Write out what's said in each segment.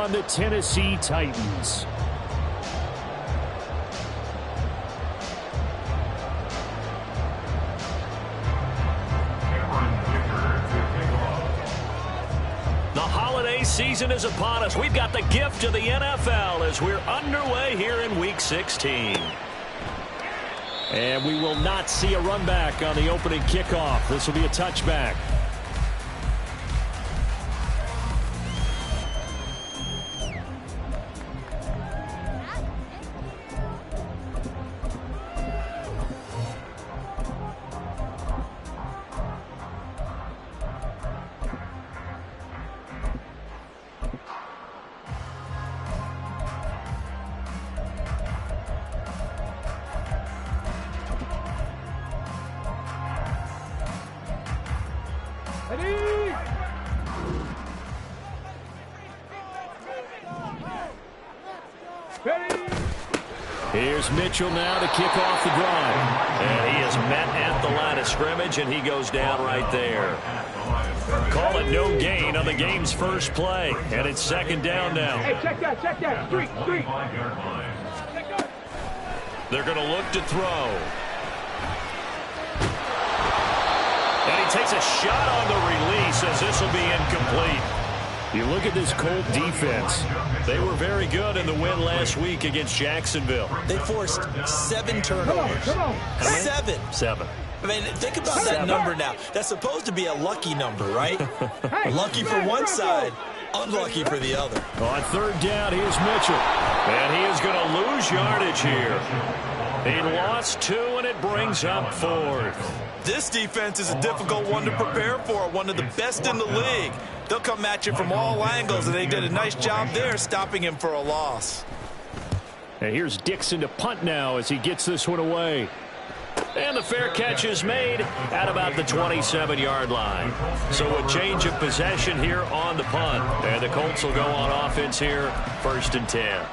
on the Tennessee Titans. The holiday season is upon us. We've got the gift of the NFL as we're underway here in Week 16. And we will not see a run back on the opening kickoff. This will be a touchback. Here's Mitchell now to kick off the drive. And he is met at the line of scrimmage, and he goes down right there. Call it no gain on the game's first play. And it's second down now. Hey, check that. Three. They're going to look to throw. And he takes a shot on the release as this will be incomplete. You look at this Colt defense. They were very good in the win last week against Jacksonville. They forced 7 turnovers. Come on. 7. I mean, think about that number now. That's supposed to be a lucky number, right? Lucky for one side, unlucky for the other. On third down, here's Mitchell. And he is going to lose yardage here. He lost 2, and it brings up 4th. This defense is a difficult one to prepare for, one of the best in the league. They'll come at you from all angles, and they did a nice job there stopping him for a loss. And here's Dixon to punt now as he gets this one away. And the fair catch is made at about the 27-yard line. So a change of possession here on the punt. And the Colts will go on offense here, 1st and 10.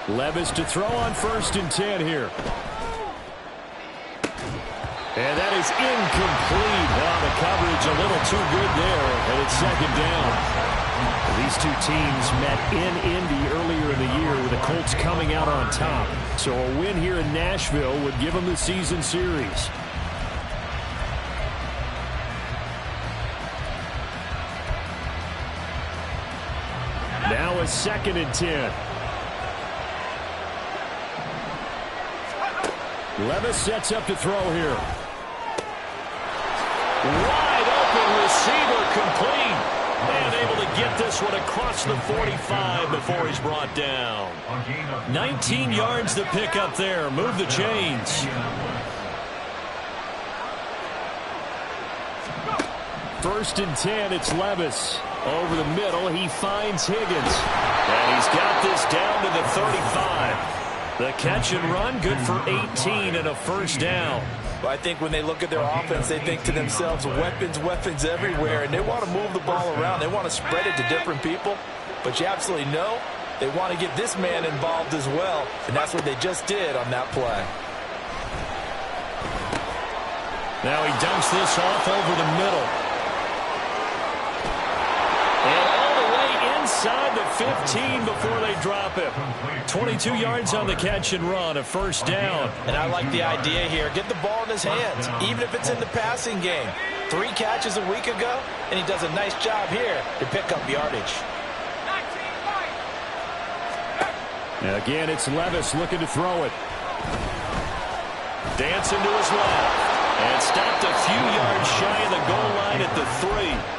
Levis to throw on 1st and 10 here. And that is incomplete. Well, the coverage a little too good there, and it's second down. These two teams met in Indy earlier in the year with the Colts coming out on top. So a win here in Nashville would give them the season series. Now a 2nd and 10. Levis sets up to throw here. Wide open receiver complete. And able to get this one across the 45 before he's brought down. 19 yards to pick up there. Move the chains. First and 10, it's Levis. Over the middle, he finds Higgins. And he's got this down to the 35. The catch and run, good for 18 and a first down. Well, I think when they look at their offense, they think to themselves, weapons everywhere, and they want to move the ball around. They want to spread it to different people, but you absolutely know they want to get this man involved as well, and that's what they just did on that play. Now he dumps this off over the middle. And all the way inside the 15 before they drop him. 22 yards on the catch and run, a first down. And I like the idea here. Get the ball in his hands, even if it's in the passing game. 3 catches a week ago, and he does a nice job here to pick up yardage. And again, it's Levis looking to throw it. Dancing to his left. And stopped a few yards shy of the goal line at the 3.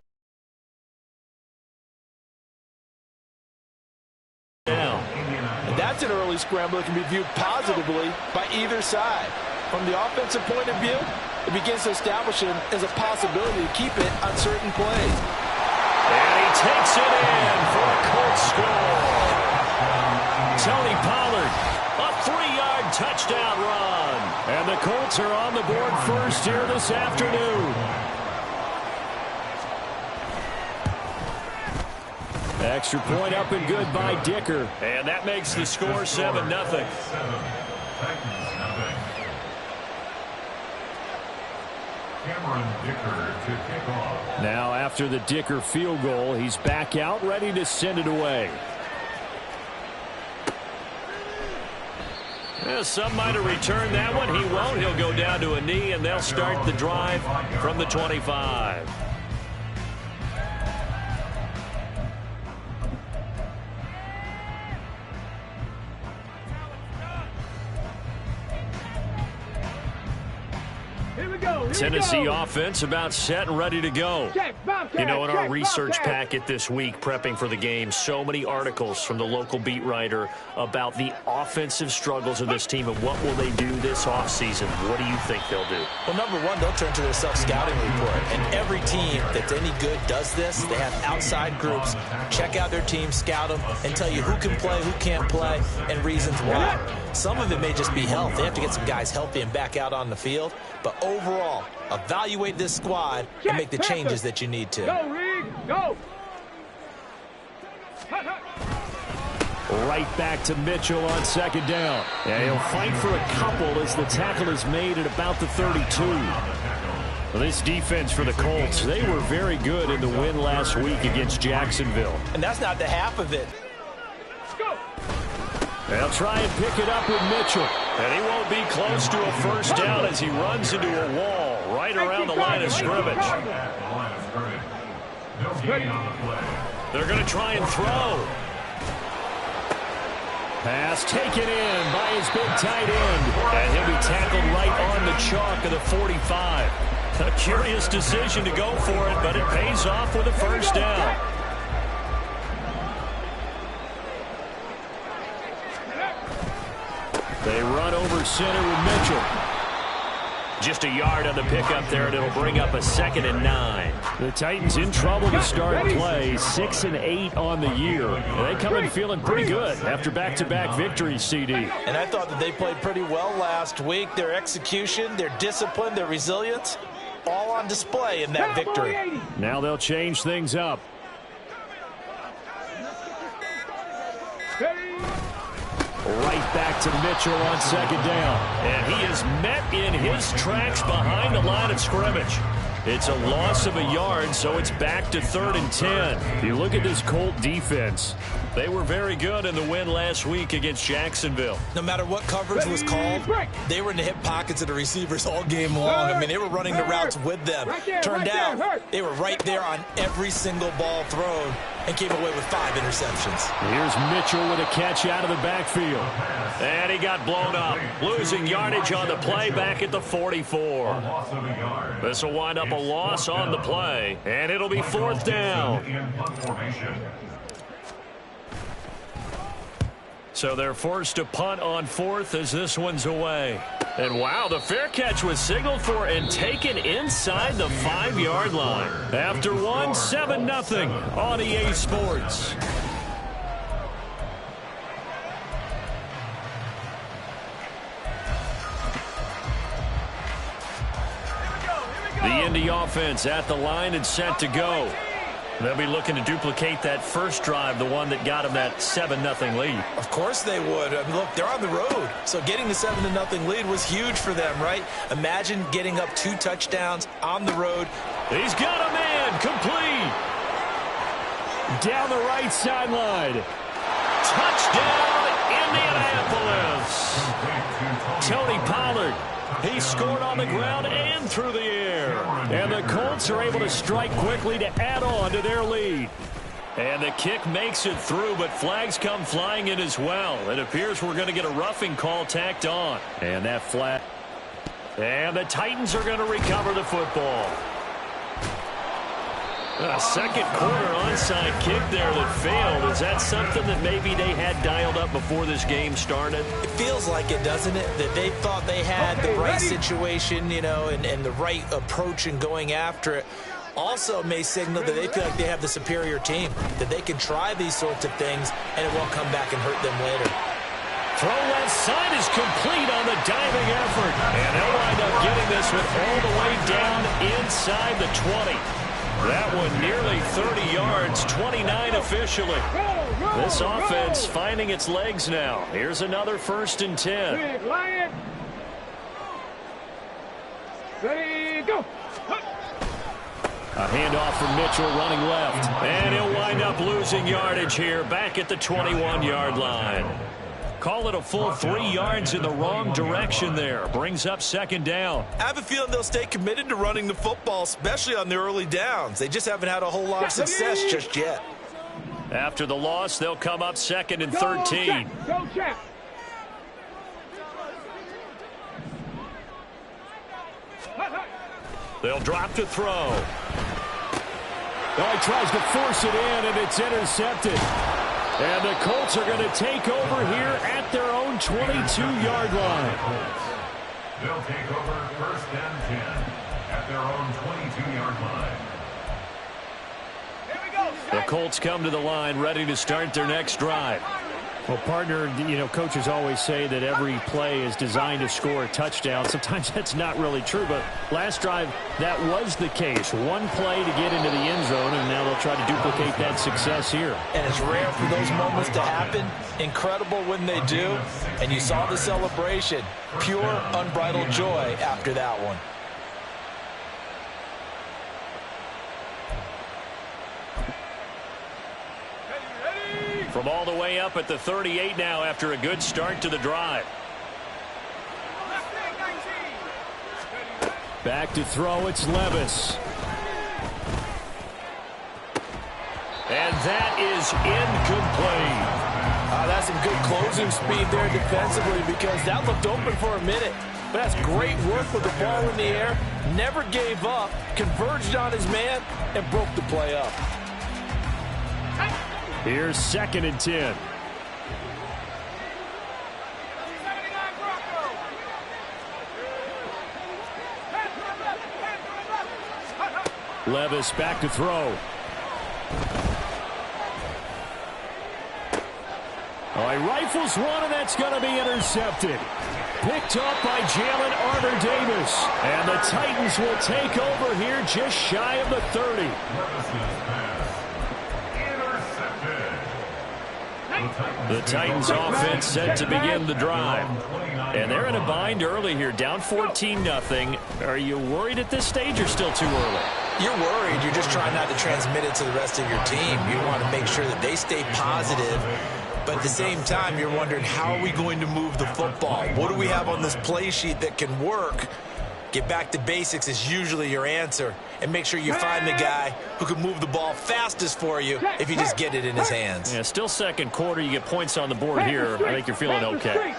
That's an early scramble that can be viewed positively by either side. From the offensive point of view, it begins to establish him as a possibility to keep it on certain plays. And he takes it in for a Colts score. Tony Pollard, a 3-yard touchdown run. And the Colts are on the board first here this afternoon. Extra point up and good by Dicker. And that makes the score 7-0. Now after the Dicker field goal, he's back out ready to send it away. Well, some might have returned that one. He won't. He'll go down to a knee, and they'll start the drive from the 25. Tennessee offense about set and ready to go. You know, in our research packet this week, prepping for the game, so many articles from the local beat writer about the offensive struggles of this team and what will they do this offseason. What do you think they'll do? Well, number one, they'll turn to their self-scouting report. And every team that's any good does this. They have outside groups, check out their team, scout them, and tell you who can play, who can't play, and reasons why. Some of it may just be health. They have to get some guys healthy and back out on the field. But overall, evaluate this squad and make the changes that you need to. Go, Reed, go! Right back to Mitchell on second down. And he'll fight for a couple as the tackle is made at about the 32. Well, this defense for the Colts, they were very good in the win last week against Jacksonville. And that's not the half of it. They'll try and pick it up with Mitchell. And he won't be close to a first down as he runs into a wall right around the line of scrimmage. They're going to try and throw. Pass taken in by his big tight end. And he'll be tackled right on the chalk of the 45. A curious decision to go for it, but it pays off with a first down. They run over center with Mitchell. Just a yard on the pickup there, and it'll bring up a 2nd and 9. The Titans in trouble to start play, 6 and 8 on the year. They come in feeling pretty good after back-to-back victories, CD. And I thought that they played pretty well last week. Their execution, their discipline, their resilience, all on display in that victory. Now they'll change things up. Right back to Mitchell on second down. And he is met in his tracks behind the line of scrimmage. It's a loss of a yard, so it's back to 3rd and 10. You look at this Colt defense. They were very good in the win last week against Jacksonville. No matter what coverage was called, they were in the hip pockets of the receivers all game long. I mean, they were running the routes with them. Turned out, they were right there on every single ball thrown and came away with 5 interceptions. Here's Mitchell with a catch out of the backfield. And he got blown up, losing yardage on the play back at the 44. This will wind up a loss on the play, and it'll be 4th down. So they're forced to punt on 4th as this one's away. And wow, the fair catch was signaled for and taken inside the 5-yard line. After one, 7-0 on EA Sports. The Indy offense at the line and set to go. They'll be looking to duplicate that first drive, the one that got them that 7-0 lead. Of course they would. I mean, look, they're on the road. So getting the 7-0 lead was huge for them, right? Imagine getting up 2 touchdowns on the road. He's got a man complete. Down the right sideline. Touchdown, Indianapolis. Tony Pollard. He scored on the ground and through the air. And the Colts are able to strike quickly to add on to their lead. And the kick makes it through, but flags come flying in as well. It appears we're going to get a roughing call tacked on. And that flag. And the Titans are going to recover the football. A second quarter onside kick there that failed. Is that something that maybe they had dialed up before this game started? It feels like it, doesn't it? That they thought they had the right situation, you know, and the right approach in going after it. Also may signal that they feel like they have the superior team, that they can try these sorts of things and it won't come back and hurt them later. Throw left side is complete on the diving effort. And they'll wind up getting this one all the way down inside the 20. That one nearly 30 yards, 29 officially. This offense finding its legs now. Here's another 1st and 10. Big Lion. Ready, go. A handoff from Mitchell running left. And he'll wind up losing yardage here back at the 21-yard line. Call it a full 3 yards in the wrong direction there. Brings up 2nd down. I have a feeling they'll stay committed to running the football, especially on the early downs. They just haven't had a whole lot of success just yet. After the loss, they'll come up 2nd and 13. Go, Jack. They'll drop to throw. Oh, he tries to force it in, and it's intercepted. And the Colts are going to take over here at their own 22-yard line. They'll take over 1st and 10 at their own 22-yard line. The Colts come to the line ready to start their next drive. Well, partner, coaches always say that every play is designed to score a touchdown. Sometimes that's not really true, but last drive, that was the case. One play to get into the end zone, and now they'll try to duplicate that success here. And it's rare for those moments to happen. Incredible when they do. And you saw the celebration. Pure, unbridled joy after that one. From all the way up at the 38 now after a good start to the drive. Back to throw, it's Levis. And that is incomplete. That's some good closing speed there defensively because that looked open for a minute. But that's great work with the ball in the air. Never gave up, converged on his man, and broke the play up. Here's 2nd and 10. Levis back to throw. Oh, he rifles one, and that's going to be intercepted. Picked up by Jalen Armour-Davis. And the Titans will take over here just shy of the 30. The Titans offense set to begin the drive. And they're in a bind early here, down 14-0. Are you worried at this stage or still too early? You're worried. You're just trying not to transmit it to the rest of your team. You want to make sure that they stay positive. But at the same time, you're wondering, how are we going to move the football? What do we have on this play sheet that can work? Get back to basics is usually your answer. And make sure you find the guy who can move the ball fastest for you if you just get it in his hands. Yeah, still 2nd quarter. You get points on the board here. I think you're feeling okay.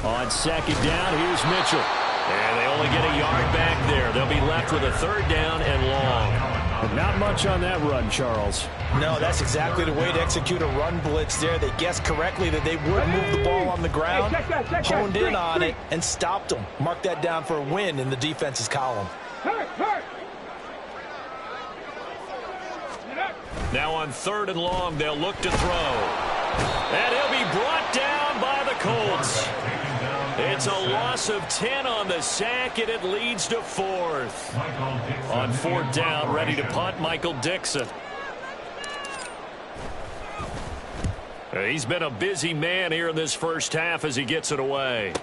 On 2nd down, here's Mitchell. And they only get a yard back there. They'll be left with a 3rd down and long. Not much on that run, Charles. No, that's exactly the way to execute a run blitz there. They guessed correctly that they would move the ball on the ground, honed in on it, and stopped them. Mark that down for a win in the defense's column. Now on 3rd and long, they'll look to throw. And he'll be brought down by the Colts. It's a loss of 10 on the sack, and it leads to 4th. On 4th down, ready to punt, Michael Dixon. He's been a busy man here in this first half as he gets it away.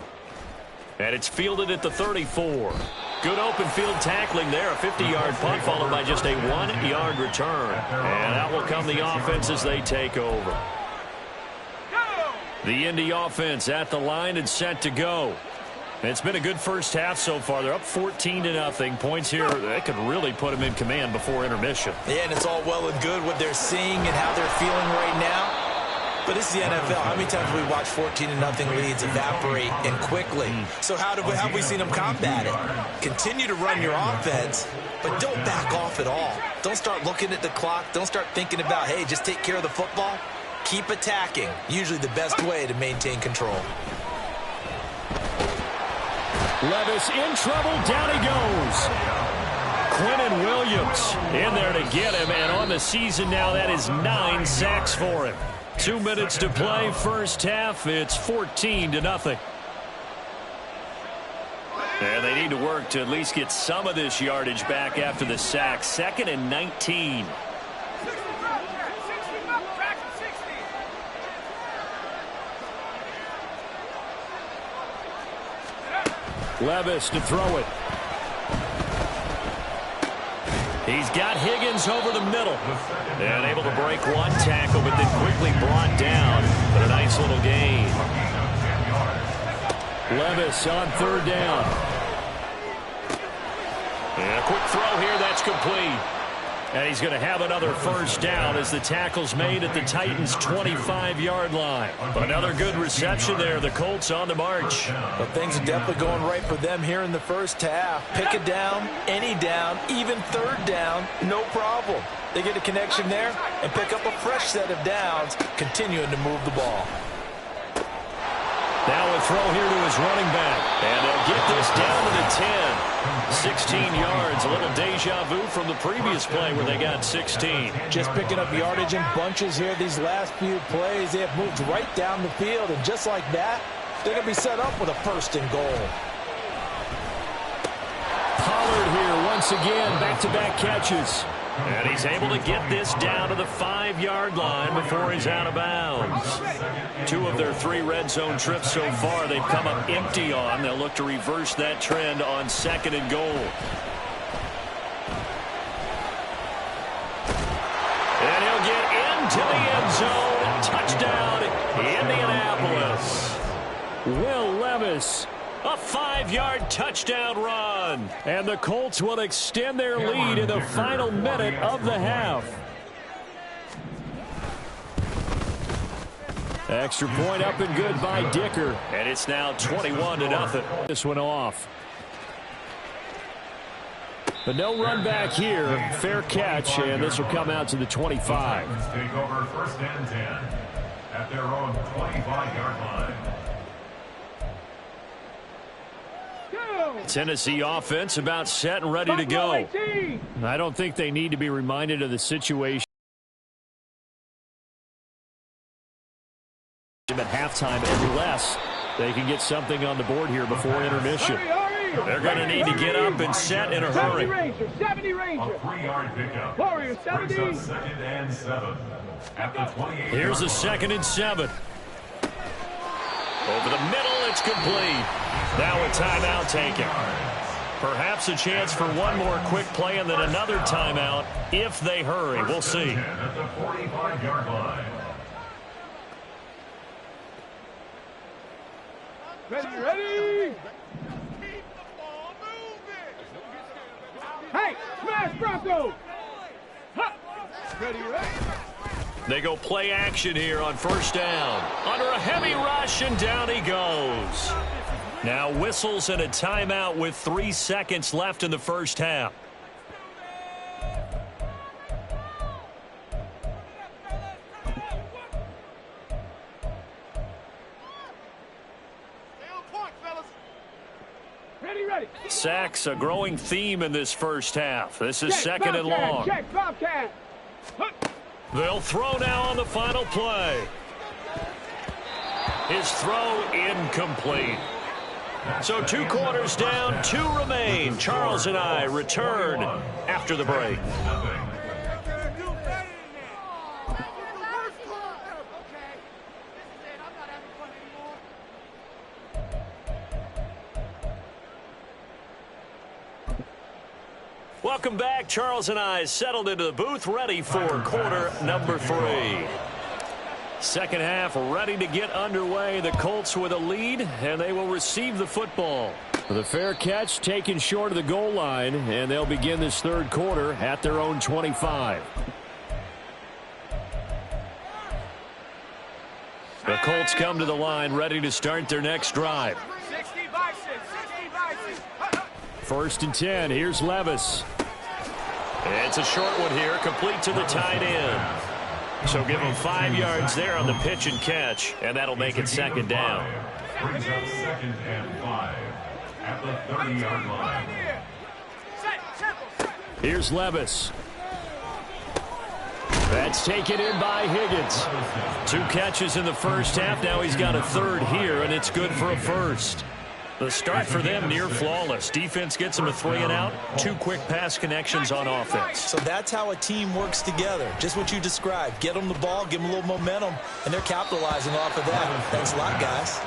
And it's fielded at the 34. Good open field tackling there. A 50-yard punt followed by just a 1-yard return. And out will come the offense as they take over. The Indy offense at the line and set to go. It's been a good first half so far. They're up 14-0. Points here, that could really put them in command before intermission. Yeah, and it's all well and good what they're seeing and how they're feeling right now. But this is the NFL. How many times have we watched 14-0 leads evaporate and quickly? So how have we seen them combat it? Continue to run your offense, but don't back off at all. Don't start looking at the clock. Don't start thinking about, hey, just take care of the football. Keep attacking. Usually the best way to maintain control. Levis in trouble. Down he goes. Quinnen Williams in there to get him. And on the season now, that is 9 sacks for him. 2 minutes to play. First half. It's 14-0. And they need to work to at least get some of this yardage back after the sack. 2nd and 19. Levis to throw it. He's got Higgins over the middle. And able to break one tackle, but then quickly brought down. But a nice little gain. Levis on 3rd down. And a quick throw here, that's complete. And he's going to have another 1st down as the tackle's made at the Titans' 25-yard line. Another good reception there. The Colts on the march. Well, things are definitely going right for them here in the first half. Pick a down, any down, even 3rd down, no problem. They get a connection there and pick up a fresh set of downs, continuing to move the ball. Now a throw here to his running back. And they'll get this down to the 10. 16 yards, a little deja vu from the previous play where they got 16. Just picking up yardage in bunches here these last few plays. They have moved right down the field, and just like that, they're going to be set up with a 1st and goal. Pollard here once again, back-to-back catches. And he's able to get this down to the 5-yard line before he's out of bounds. 2 of their 3 red zone trips so far they've come up empty on. They'll look to reverse that trend on 2nd and goal. And he'll get into the end zone. Touchdown, Indianapolis. Will Levis. A 5-yard touchdown run. And the Colts will extend their lead in the final minute of the half. Extra point up and good by Dicker. And it's now 21-0. This one off. But no run back here. Fair catch, and this will come out to the 25. Take over 1st and 10 at their own 25-yard line. Tennessee offense about set and ready to go. I don't think they need to be reminded of the situation at halftime unless they can get something on the board here before intermission. They're going to need to get up and set in a hurry. 70 Ranger. A 3-yard pickup. Warrior 70. 2nd and 7 at the 28. Here's a 2nd and 7. Over the middle, it's complete. Now a timeout taken. Perhaps a chance for one more quick play and then another timeout if they hurry. We'll see. At the 45-yard line. Ready. Keep the ball moving. Hey, smash Bronco. Ready. They go play action here on 1st down. Under a heavy rush, and down he goes. Now whistles and a timeout with 3 seconds left in the first half. Ready. Sacks, a growing theme in this first half. This is 2nd and long. Check, Bobcat. They'll throw now on the final play. His throw incomplete. So 2 quarters down, 2 remain. Charles and I return after the break. Welcome back. Charles and I settled into the booth, ready for quarter number 3. Second half ready to get underway. The Colts with a lead, and they will receive the football. The fair catch taken short of the goal line, and they'll begin this 3rd quarter at their own 25. The Colts come to the line ready to start their next drive. 60 Bison. 1st and 10. Here's Levis. It's a short one here, complete to the tight end. So give him 5 yards there on the pitch and catch, and that'll make it 2nd down. Brings up 2nd and 5 at the 30-yard line. Here's Levis. That's taken in by Higgins. 2 catches in the first half. Now he's got a 3rd here, and it's good for a 1st. The start for them near flawless. Defense gets them a 3-and-out. 2 quick pass connections on offense. So that's how a team works together. Just what you described. Get them the ball, give them a little momentum, and they're capitalizing off of that. Thanks a lot, guys.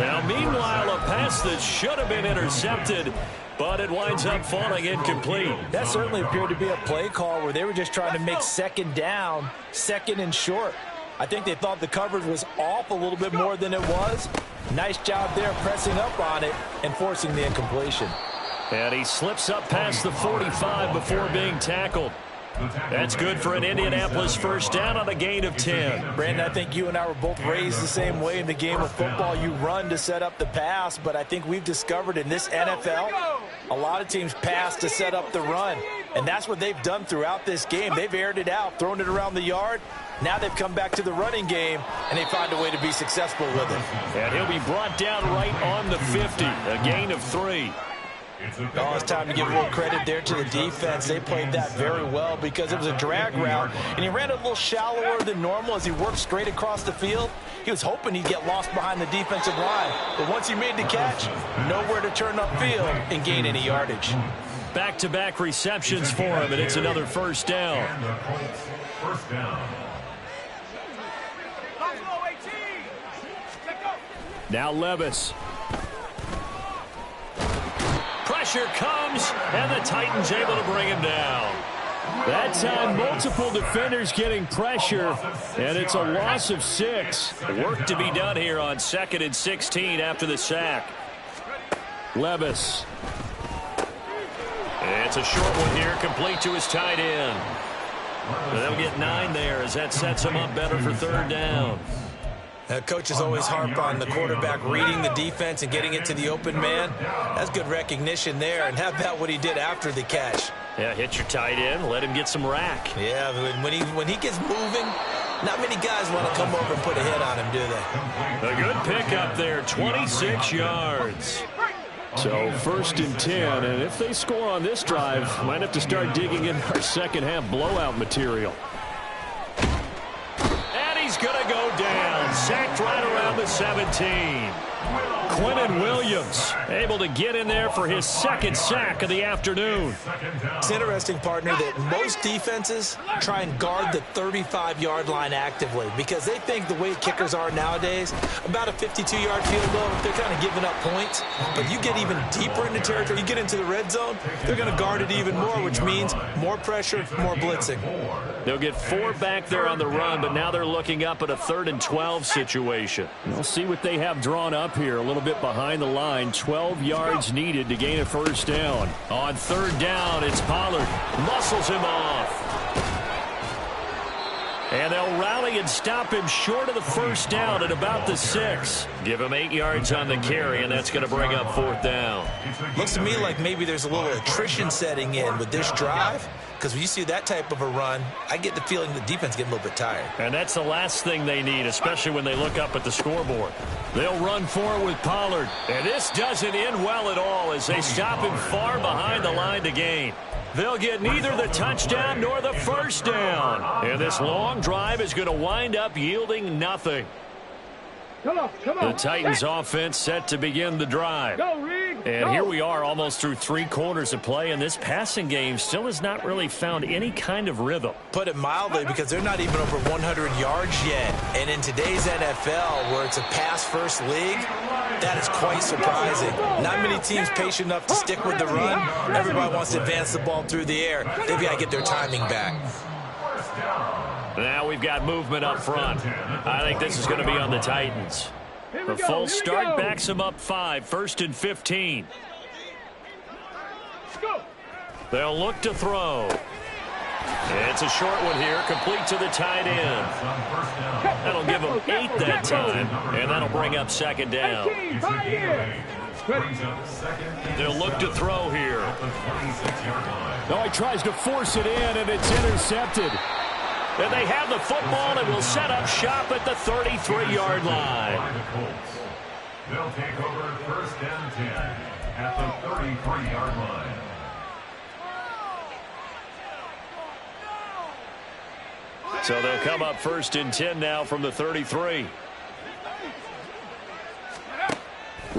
Now, meanwhile, a pass that should have been intercepted, but it winds up falling incomplete. That certainly appeared to be a play call where they were just trying to make second down, second and short. I think they thought the coverage was off a little bit more than it was. Nice job there pressing up on it and forcing the incompletion. And he slips up past the 45 before being tackled. That's good for an Indianapolis first down on a gain of 10. Brandon, I think you and I were both raised the same way in the game of football. You run to set up the pass, but I think we've discovered in this NFL, a lot of teams pass to set up the run. And that's what they've done throughout this game. They've aired it out, thrown it around the yard. Now they've come back to the running game, and they find a way to be successful with it. And he'll be brought down right on the 50, a gain of 3. Oh, it's time to give a little credit there to the defense. They played that very well because it was a drag route, and he ran a little shallower than normal as he worked straight across the field. He was hoping he'd get lost behind the defensive line, but once he made the catch, nowhere to turn upfield and gain any yardage. Back-to-back receptions for him, and it's another first down. First down. Now Levis. Pressure comes, and the Titans able to bring him down. That time, multiple defenders getting pressure, and it's a loss of 6. Work to be done here on 2nd and 16 after the sack. Levis. It's a short one here, complete to his tight end. They'll get 9 there as that sets him up better for 3rd down. Coaches always harp on the quarterback reading the defense and getting it to the open man. That's good recognition there. And how about what he did after the catch? Yeah, hit your tight end, let him get some rack. Yeah, when he gets moving, not many guys want to come over and put a hit on him, do they? A good pickup there, 26 yards. So 1st and 10, and if they score on this drive, might have to start digging in our second half blowout material. He's going to go down. Sacked right around the 17. Quinnen Williams able to get in there for his 2nd sack of the afternoon. It's interesting, partner, that most defenses try and guard the 35-yard line actively because they think the way kickers are nowadays, about a 52-yard field goal, they're kind of giving up points. But you get even deeper into territory, you get into the red zone, they're going to guard it even more, which means more pressure, more blitzing. They'll get 4 back there on the run, but now they're looking up at a 3rd and 12 situation. We'll see what they have drawn up here. A little bit behind the line. 12 yards needed to gain a first down. On 3rd down, it's Pollard. Muscles him off. And they'll rally and stop him short of the first down at about the 6. Give him 8 yards on the carry, and that's going to bring up 4th down. Looks to me like maybe there's a little attrition setting in with this drive. Because when you see that type of a run, I get the feeling the defense getting a little bit tired. And that's the last thing they need, especially when they look up at the scoreboard. They'll run for it with Pollard. And this doesn't end well at all as they stop him far behind the line to gain. They'll get neither the touchdown nor the first down. And this long drive is going to wind up yielding nothing. Come on. The Titans offense set to begin the drive. Go, Reed. And Go. here we are almost through 3 quarters of play, and this passing game still has not really found any kind of rhythm. Put it mildly, because they're not even over 100 yards yet. And in today's NFL, where it's a pass-first league, that is quite surprising. Not many teams patient enough to stick with the run. Everybody wants to advance the ball through the air. They've got to get their timing back. Now we've got movement up front. I think this is going to be on the Titans. The false start backs them up 5, 1st and 15. They'll look to throw. It's a short one here, complete to the tight end. That'll give them 8 that time, and that'll bring up 2nd down. They'll look to throw here. No, he tries to force it in, and it's intercepted. And they have the football and will set up shop at the 33-yard line. They'll take over 1st and 10 at the 33-yard line. So they'll come up 1st and 10 now from the 33.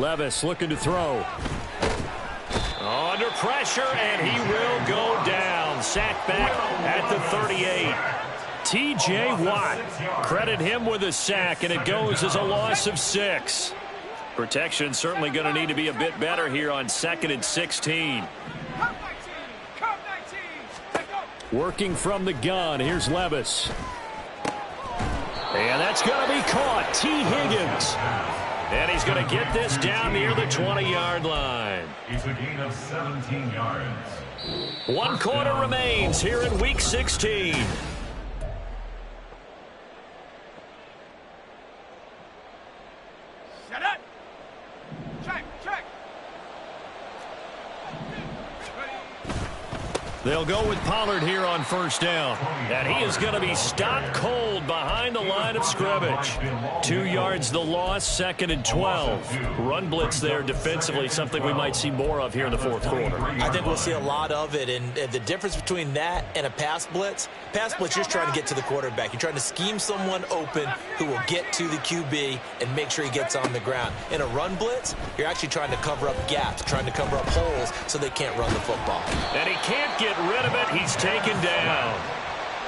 Levis looking to throw. Under pressure, and he will go down. Sacked back at the 38. T.J. Watt, credit him with a sack, and it goes as a loss of 6. Protection certainly going to need to be a bit better here on 2nd and 16. Working from the gun, here's Levis. And that's going to be caught. T. Higgins. And he's going to get this down near the 20-yard line. It's a gain of 17 yards. 1 quarter remains here in Week 16. Shut up. Check. They'll go with Pollard here on 1st down. And he is going to be stopped cold behind the line of scrimmage. 2 yards the loss, 2nd and 12. Run blitz there defensively, something we might see more of here in the 4th quarter. I think we'll see a lot of it, and the difference between that and a pass blitz, you're just trying to get to the quarterback. You're trying to scheme someone open who will get to the QB and make sure he gets on the ground. In a run blitz, you're actually trying to cover up gaps, trying to cover up holes so they can't run the football. And he can't get rid of it. He's taken down.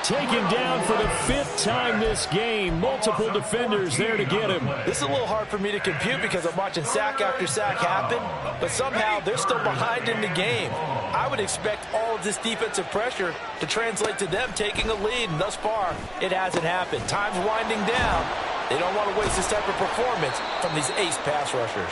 Taken down for the 5th time this game. Multiple defenders there to get him. This is a little hard for me to compute because I'm watching sack after sack happen, but somehow they're still behind in the game. I would expect all of this defensive pressure to translate to them taking a lead, and thus far, it hasn't happened. Time's winding down. They don't want to waste this type of performance from these ace pass rushers.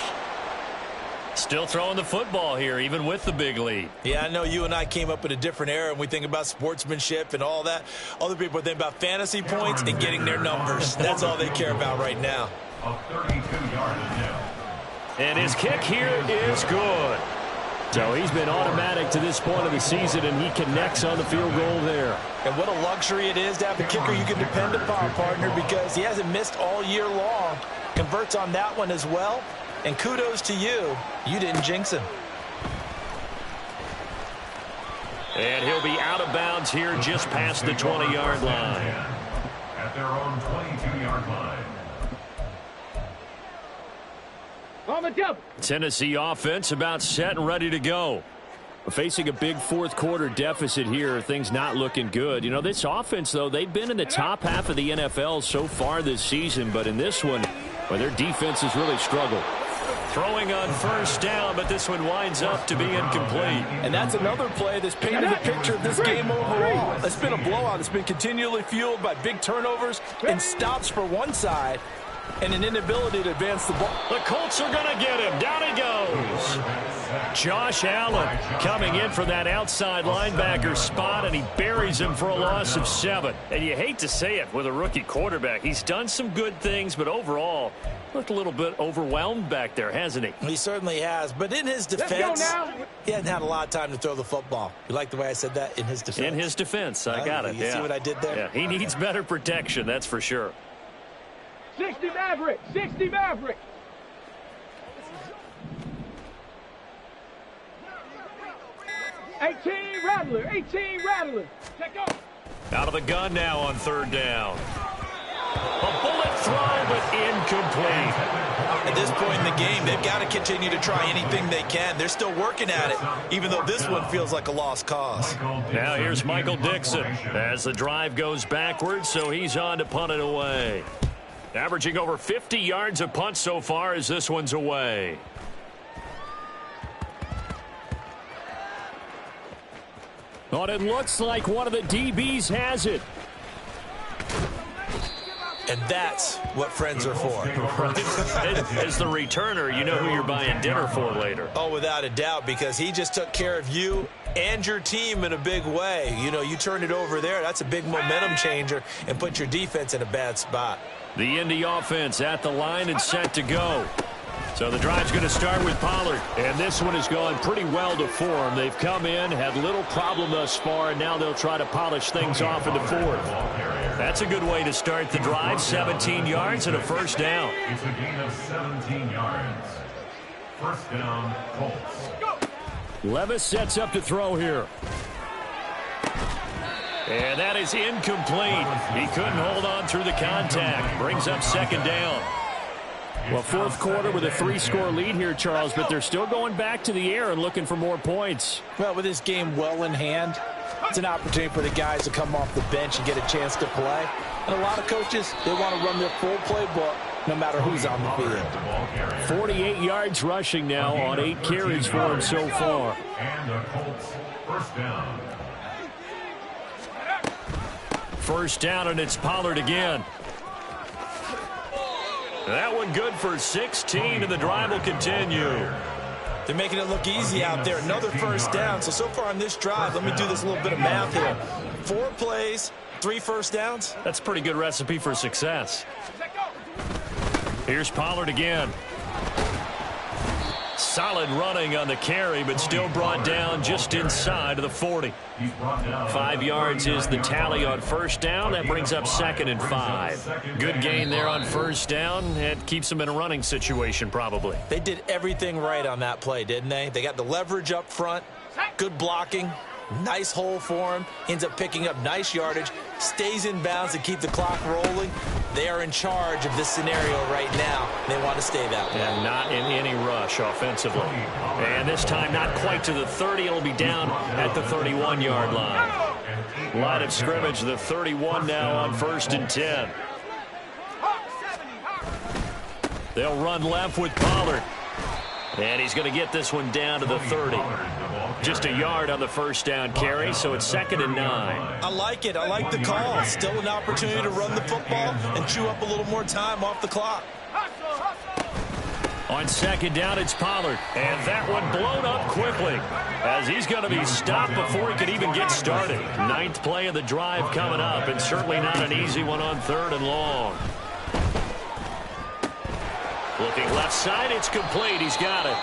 Still throwing the football here, even with the big lead. Yeah, I know you and I came up in a different era, and we think about sportsmanship and all that. Other people think about fantasy points and getting their numbers. That's all they care about right now. A 32-yard attempt. And his kick here is good. So he's been automatic to this point of the season, and he connects on the field goal there. And what a luxury it is to have a kicker you can depend upon, partner, because he hasn't missed all year long. Converts on that one as well. And kudos to you. You didn't jinx him. And he'll be out of bounds here just past the 20-yard line. At their own 22-yard line. On the double. Tennessee offense about set and ready to go. Facing a big 4th quarter deficit here, things not looking good. You know, this offense, though, they've been in the top half of the NFL so far this season, but in this one, well, their defense has really struggled. Throwing on 1st down, but this one winds up to be incomplete. And that's another play that's painted the picture of this game overall. It's been a blowout. It's been continually fueled by big turnovers and stops for one side and an inability to advance the ball. The Colts are going to get him. Down he goes. Josh Allen coming in for that outside linebacker spot, and he buries him for a loss of 7. And you hate to say it with a rookie quarterback. He's done some good things, but overall, looked a little bit overwhelmed back there, hasn't he? He certainly has. But in his defense, he hasn't had a lot of time to throw the football. You like the way I said that? In his defense? In his defense. I got it. You see what I did there? Yeah, he needs better protection, that's for sure. 60 Maverick. 60 Maverick. $18 Rattler. Check off. Out of the gun now on 3rd down. A bullet throw, but incomplete. At this point in the game, they've got to continue to try anything they can. They're still working at it, even though this one feels like a lost cause. Now here's Michael Dixon as the drive goes backwards, so he's on to punt it away. Averaging over 50 yards a punt so far as this one's away. But it looks like one of the DBs has it. And that's what friends are for. As the returner, you know who you're buying dinner for later. Oh, without a doubt, because he just took care of you and your team in a big way. You know, you turn it over there. That's a big momentum changer and put your defense in a bad spot. The Indy offense at the line and set to go. So the drive's going to start with Pollard. And this one has gone pretty well to form. They've come in, had little problem thus far, and now they'll try to polish things off in the 4th. That's a good way to start the drive. 17 yards and a 1st down. It's a gain of 17 yards. 1st down, Colts. Levis sets up to throw here. And that is incomplete. He couldn't hold on through the contact. Brings up 2nd down. Well, fourth quarter with a 3-score lead here, Charles, but they're still going back to the air and looking for more points. Well, with this game well in hand, it's an opportunity for the guys to come off the bench and get a chance to play. And a lot of coaches, they want to run their full playbook no matter who's on the field. 48 yards rushing now on 8 carries for him so far. And the Colts first down. First down, and it's Pollard again. That one good for 16, and the drive will continue. They're making it look easy out there. Another first down. So far on this drive, let me do this little bit of math here. 4 plays, 3 first downs. That's a pretty good recipe for success. Here's Pollard again. Solid running on the carry, but still brought down just inside of the 40. 5 yards is the tally on first down. That brings up 2nd and 5. Good gain there on first down. It keeps them in a running situation probably. They did everything right on that play, didn't they? They got the leverage up front, good blocking, nice hole for him, ends up picking up nice yardage, stays in bounds to keep the clock rolling. They are in charge of this scenario right now. They want to stay that way. And not in any rush offensively. And this time not quite to the 30. It'll be down at the 31-yard line. Line of scrimmage, the 31 now on 1st and 10. They'll run left with Pollard. And he's going to get this one down to the 30. Just a yard on the first down carry, so it's 2nd and 9. I like it. I like the call. Still an opportunity to run the football and chew up a little more time off the clock. On 2nd down, it's Pollard. And that one blown up quickly as he's going to be stopped before he can even get started. 9th play of the drive coming up, and certainly not an easy one on 3rd and long. Looking left side, it's complete. He's got it.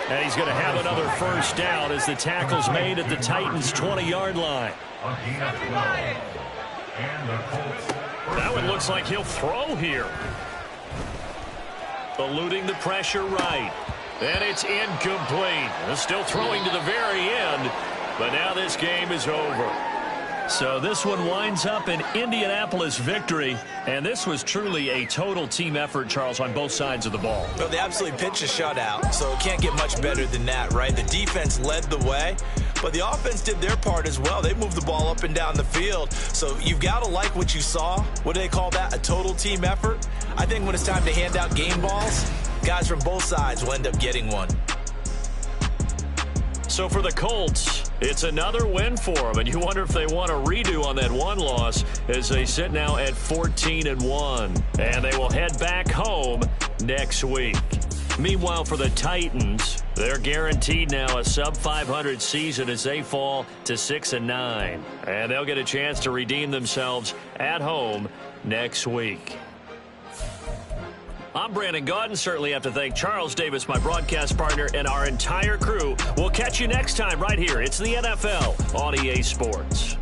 And he's going to have another first down as the tackle's made at the Titans' 20-yard line. That one looks like he'll throw here. Eluding the pressure right. And it's incomplete. Still throwing to the very end. But now this game is over. So this one winds up an Indianapolis victory, and this was truly a total team effort, Charles, on both sides of the ball. Well, they absolutely pitched a shutout, so it can't get much better than that, right? The defense led the way, but the offense did their part as well. They moved the ball up and down the field, so you've got to like what you saw. What do they call that? A total team effort? I think when it's time to hand out game balls, guys from both sides will end up getting one. So for the Colts, it's another win for them, and you wonder if they want a redo on that one loss as they sit now at 14-1, and they will head back home next week. Meanwhile, for the Titans, they're guaranteed now a sub-500 season as they fall to 6-9, and they'll get a chance to redeem themselves at home next week. I'm Brandon Gaudin. Certainly have to thank Charles Davis, my broadcast partner, and our entire crew. We'll catch you next time right here. It's the NFL on EA Sports.